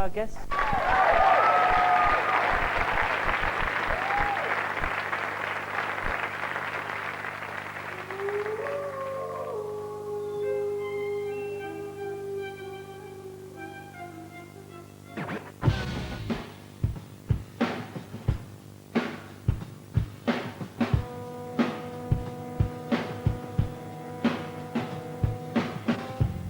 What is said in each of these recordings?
our guests.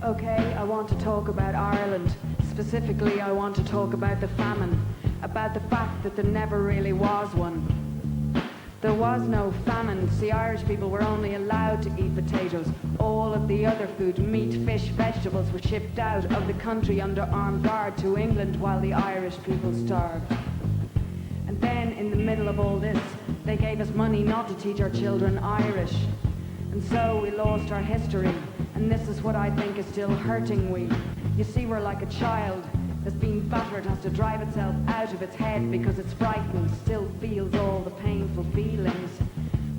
Okay, I want to talk about Ireland. Specifically, I want to talk about the famine, about the fact that there never really was one. There was no famine. See, Irish people were only allowed to eat potatoes. All of the other food, meat, fish, vegetables, were shipped out of the country under armed guard to England while the Irish people starved. And then, in the middle of all this, they gave us money not to teach our children Irish. And so we lost our history. And this is what I think is still hurting we. You see, we're like a child that's been battered, has to drive itself out of its head because it's frightened, still feels all the painful feelings.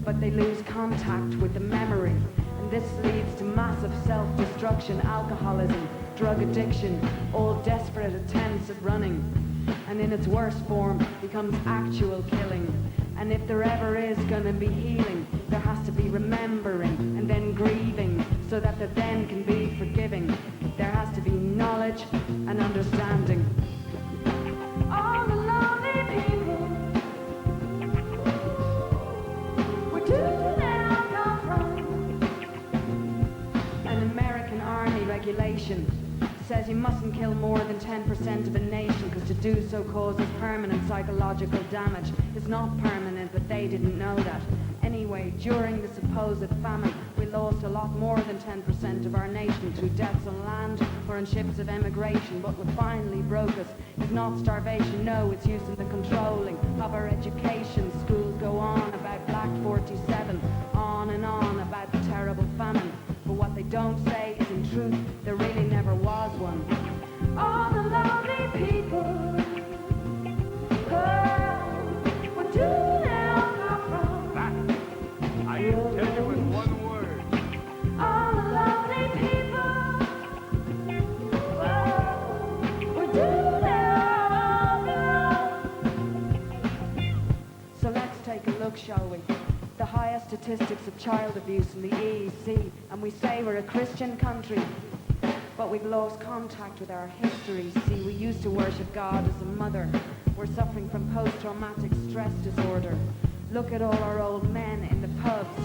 But they lose contact with the memory. And this leads to massive self-destruction, alcoholism, drug addiction, all desperate attempts at running. And in its worst form, becomes actual killing. And if there ever is gonna be healing, there has to be remembering and then grieving, so that there then can be forgiving. There has to be knowledge and understanding. All the lonely people, where do they now come from? An American Army regulation says you mustn't kill more than 10% of a nation, because to do so causes permanent psychological damage. It's not permanent, but they didn't know that. Anyway, during the supposed famine, we lost a lot more than 10% of our nation through deaths on land or on ships of emigration. But what finally broke us is not starvation, no, it's use in the controlling of our education. Schools go on about Black 47, on and on about the terrible famine. But what they don't say is, in truth, there really never was one. All the lonely people, what do they all come from? That I can tell you in one word. All the lonely people, where do they all belong? So let's take a look, shall we? The highest statistics of child abuse in the EEC, and we say we're a Christian country, but we've lost contact with our history. See, we used to worship God as a mother. We're suffering from post-traumatic stress disorder. Look at all our old men in the pubs.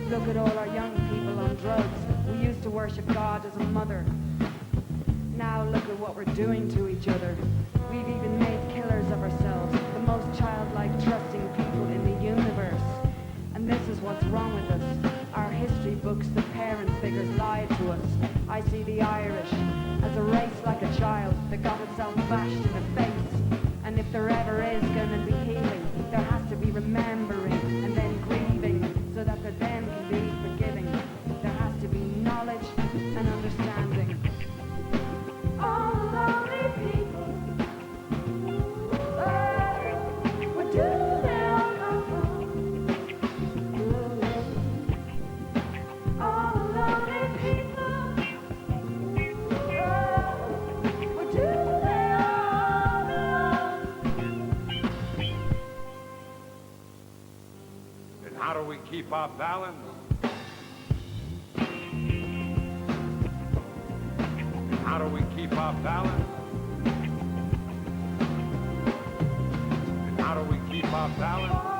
Look at all our young people on drugs. We used to worship God as a mother. Now look at what we're doing to each other. We've even made killers of ourselves, the most childlike, trusting people in the universe. And this is what's wrong with us. Our history books, the parent figures lied to us. I see the Irish as a race like a child that got itself bashed in the face. And if there ever is gonna be healing, there has to be remembering and then grieving, so that there then can be forgiving. There has to be knowledge and understanding. All the lonely people, where do they all come from? All the lonely people, where do they all belong? And how do we keep our balance? How do we keep our balance? And how do we keep our balance?